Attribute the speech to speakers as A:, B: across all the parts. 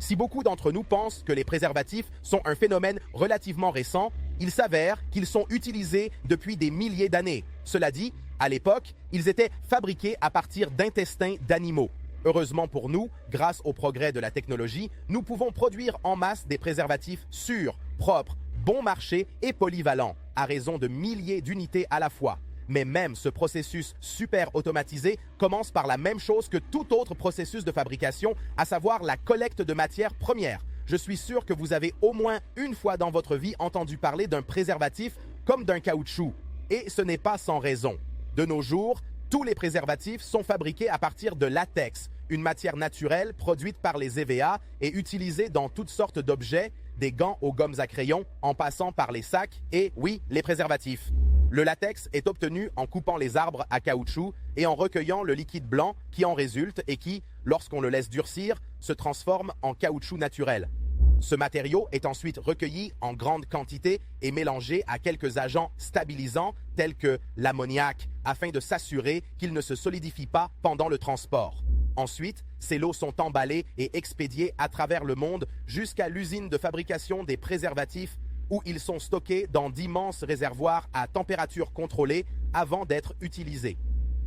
A: Si beaucoup d'entre nous pensent que les préservatifs sont un phénomène relativement récent, il s'avère qu'ils sont utilisés depuis des milliers d'années. Cela dit, à l'époque, ils étaient fabriqués à partir d'intestins d'animaux. Heureusement pour nous, grâce au progrès de la technologie, nous pouvons produire en masse des préservatifs sûrs, propres, bon marché et polyvalents, à raison de milliers d'unités à la fois. Mais même ce processus super automatisé commence par la même chose que tout autre processus de fabrication, à savoir la collecte de matières premières. Je suis sûr que vous avez au moins une fois dans votre vie entendu parler d'un préservatif comme d'un caoutchouc. Et ce n'est pas sans raison. De nos jours, tous les préservatifs sont fabriqués à partir de latex, une matière naturelle produite par les EVA et utilisée dans toutes sortes d'objets, des gants aux gommes à crayon, en passant par les sacs et, oui, les préservatifs. Le latex est obtenu en coupant les arbres à caoutchouc et en recueillant le liquide blanc qui en résulte et qui, lorsqu'on le laisse durcir, se transforme en caoutchouc naturel. Ce matériau est ensuite recueilli en grande quantité et mélangé à quelques agents stabilisants tels que l'ammoniac afin de s'assurer qu'il ne se solidifie pas pendant le transport. Ensuite, ces lots sont emballés et expédiés à travers le monde jusqu'à l'usine de fabrication des préservatifs où ils sont stockés dans d'immenses réservoirs à température contrôlée avant d'être utilisés.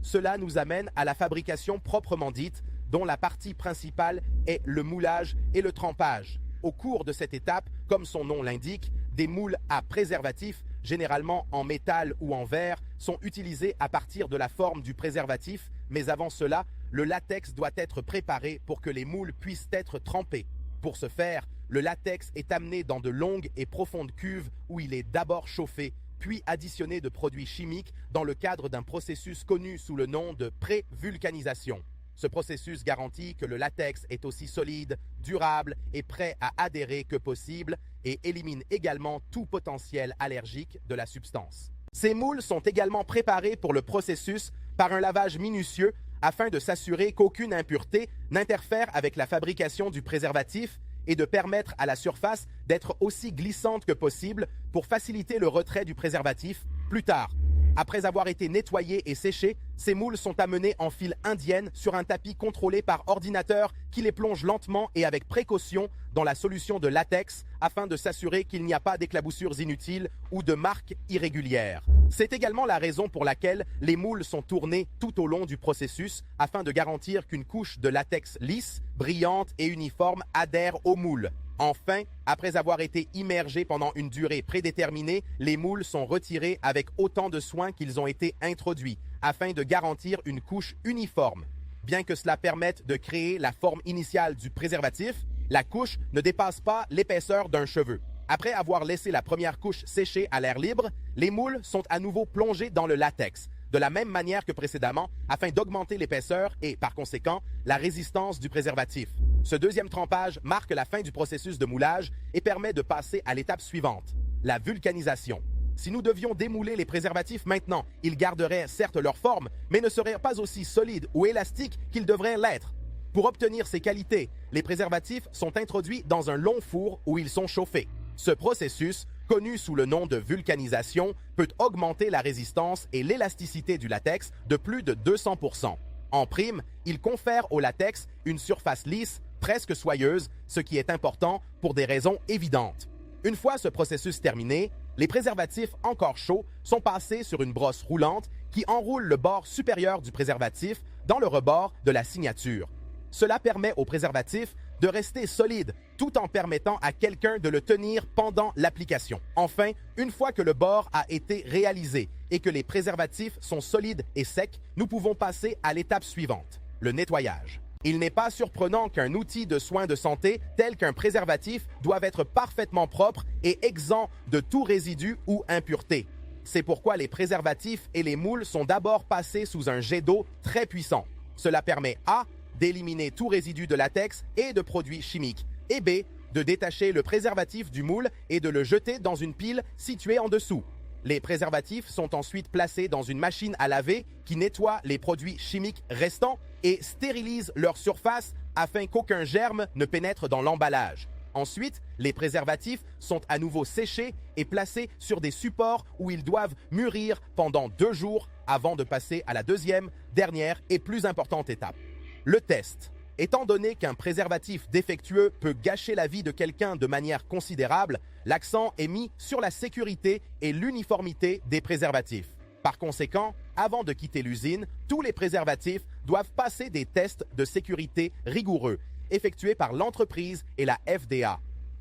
A: Cela nous amène à la fabrication proprement dite, dont la partie principale est le moulage et le trempage. Au cours de cette étape, comme son nom l'indique, des moules à préservatifs, généralement en métal ou en verre, sont utilisés à partir de la forme du préservatif, mais avant cela, le latex doit être préparé pour que les moules puissent être trempés. Pour ce faire, le latex est amené dans de longues et profondes cuves où il est d'abord chauffé, puis additionné de produits chimiques dans le cadre d'un processus connu sous le nom de pré-vulcanisation. Ce processus garantit que le latex est aussi solide, durable et prêt à adhérer que possible et élimine également tout potentiel allergique de la substance. Ces moules sont également préparés pour le processus par un lavage minutieux afin de s'assurer qu'aucune impureté n'interfère avec la fabrication du préservatif et de permettre à la surface d'être aussi glissante que possible pour faciliter le retrait du préservatif plus tard. Après avoir été nettoyés et séchés, ces moules sont amenés en file indienne sur un tapis contrôlé par ordinateur qui les plonge lentement et avec précaution dans la solution de latex afin de s'assurer qu'il n'y a pas d'éclaboussures inutiles ou de marques irrégulières. C'est également la raison pour laquelle les moules sont tournés tout au long du processus afin de garantir qu'une couche de latex lisse, brillante et uniforme adhère au moule. Enfin, après avoir été immergés pendant une durée prédéterminée, les moules sont retirés avec autant de soin qu'ils ont été introduits, afin de garantir une couche uniforme. Bien que cela permette de créer la forme initiale du préservatif, la couche ne dépasse pas l'épaisseur d'un cheveu. Après avoir laissé la première couche sécher à l'air libre, les moules sont à nouveau plongés dans le latex, de la même manière que précédemment, afin d'augmenter l'épaisseur et, par conséquent, la résistance du préservatif. Ce deuxième trempage marque la fin du processus de moulage et permet de passer à l'étape suivante, la vulcanisation. Si nous devions démouler les préservatifs maintenant, ils garderaient certes leur forme, mais ne seraient pas aussi solides ou élastiques qu'ils devraient l'être. Pour obtenir ces qualités, les préservatifs sont introduits dans un long four où ils sont chauffés. Ce processus, connu sous le nom de vulcanisation, peut augmenter la résistance et l'élasticité du latex de plus de 200%. En prime, il confère au latex une surface lisse, presque soyeuse, ce qui est important pour des raisons évidentes. Une fois ce processus terminé, les préservatifs encore chauds sont passés sur une brosse roulante qui enroule le bord supérieur du préservatif dans le rebord de la signature. Cela permet au préservatif de rester solide tout en permettant à quelqu'un de le tenir pendant l'application. Enfin, une fois que le bord a été réalisé et que les préservatifs sont solides et secs, nous pouvons passer à l'étape suivante, le nettoyage. Il n'est pas surprenant qu'un outil de soins de santé tel qu'un préservatif doive être parfaitement propre et exempt de tout résidu ou impureté. C'est pourquoi les préservatifs et les moules sont d'abord passés sous un jet d'eau très puissant. Cela permet A, d'éliminer tout résidu de latex et de produits chimiques, et B, de détacher le préservatif du moule et de le jeter dans une pile située en dessous. Les préservatifs sont ensuite placés dans une machine à laver qui nettoie les produits chimiques restants et stérilise leur surface afin qu'aucun germe ne pénètre dans l'emballage. Ensuite, les préservatifs sont à nouveau séchés et placés sur des supports où ils doivent mûrir pendant 2 jours avant de passer à la deuxième, dernière et plus importante étape, le test. Étant donné qu'un préservatif défectueux peut gâcher la vie de quelqu'un de manière considérable, l'accent est mis sur la sécurité et l'uniformité des préservatifs. Par conséquent, avant de quitter l'usine, tous les préservatifs doivent passer des tests de sécurité rigoureux, effectués par l'entreprise et la FDA.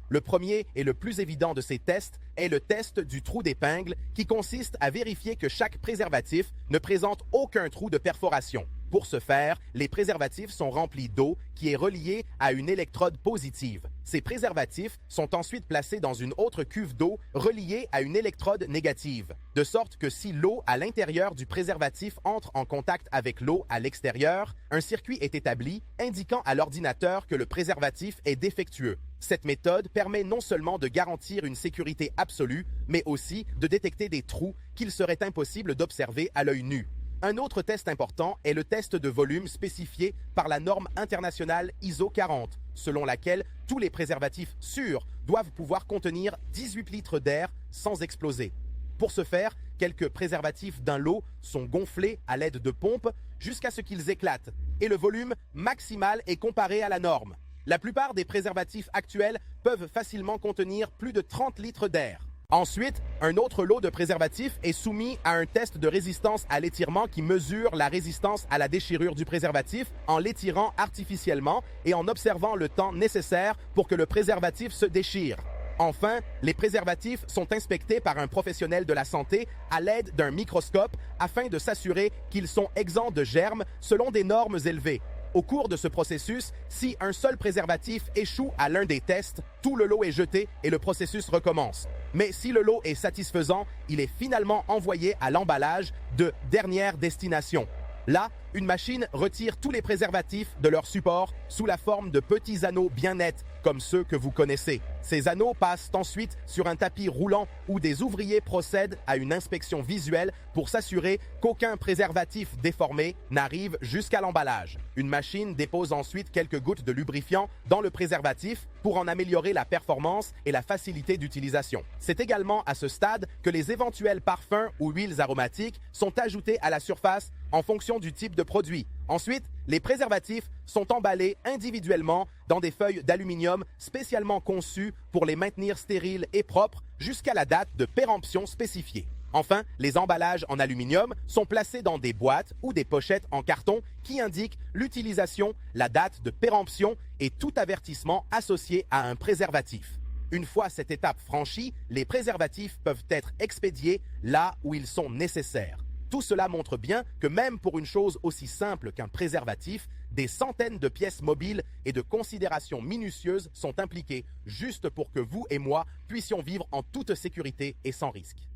A: Le premier et le plus évident de ces tests est le test du trou d'épingle qui consiste à vérifier que chaque préservatif ne présente aucun trou de perforation. Pour ce faire, les préservatifs sont remplis d'eau qui est reliée à une électrode positive. Ces préservatifs sont ensuite placés dans une autre cuve d'eau reliée à une électrode négative, de sorte que si l'eau à l'intérieur du préservatif entre en contact avec l'eau à l'extérieur, un circuit est établi indiquant à l'ordinateur que le préservatif est défectueux. Cette méthode permet non seulement de garantir une sécurité absolue, mais aussi de détecter des trous qu'il serait impossible d'observer à l'œil nu. Un autre test important est le test de volume spécifié par la norme internationale ISO 40, selon laquelle tous les préservatifs sûrs doivent pouvoir contenir 18 litres d'air sans exploser. Pour ce faire, quelques préservatifs d'un lot sont gonflés à l'aide de pompes jusqu'à ce qu'ils éclatent, et le volume maximal est comparé à la norme. La plupart des préservatifs actuels peuvent facilement contenir plus de 30 litres d'air. Ensuite, un autre lot de préservatifs est soumis à un test de résistance à l'étirement qui mesure la résistance à la déchirure du préservatif en l'étirant artificiellement et en observant le temps nécessaire pour que le préservatif se déchire. Enfin, les préservatifs sont inspectés par un professionnel de la santé à l'aide d'un microscope afin de s'assurer qu'ils sont exempts de germes selon des normes élevées. Au cours de ce processus, si un seul préservatif échoue à l'un des tests, tout le lot est jeté et le processus recommence. Mais si le lot est satisfaisant, il est finalement envoyé à l'emballage de dernière destination. Là, une machine retire tous les préservatifs de leur support sous la forme de petits anneaux bien nets, comme ceux que vous connaissez. Ces anneaux passent ensuite sur un tapis roulant où des ouvriers procèdent à une inspection visuelle pour s'assurer qu'aucun préservatif déformé n'arrive jusqu'à l'emballage. Une machine dépose ensuite quelques gouttes de lubrifiant dans le préservatif pour en améliorer la performance et la facilité d'utilisation. C'est également à ce stade que les éventuels parfums ou huiles aromatiques sont ajoutés à la surface en fonction du type de produit. Ensuite, les préservatifs sont emballés individuellement dans des feuilles d'aluminium spécialement conçues pour les maintenir stériles et propres jusqu'à la date de péremption spécifiée. Enfin, les emballages en aluminium sont placés dans des boîtes ou des pochettes en carton qui indiquent l'utilisation, la date de péremption et tout avertissement associé à un préservatif. Une fois cette étape franchie, les préservatifs peuvent être expédiés là où ils sont nécessaires. Tout cela montre bien que même pour une chose aussi simple qu'un préservatif, des centaines de pièces mobiles et de considérations minutieuses sont impliquées juste pour que vous et moi puissions vivre en toute sécurité et sans risque.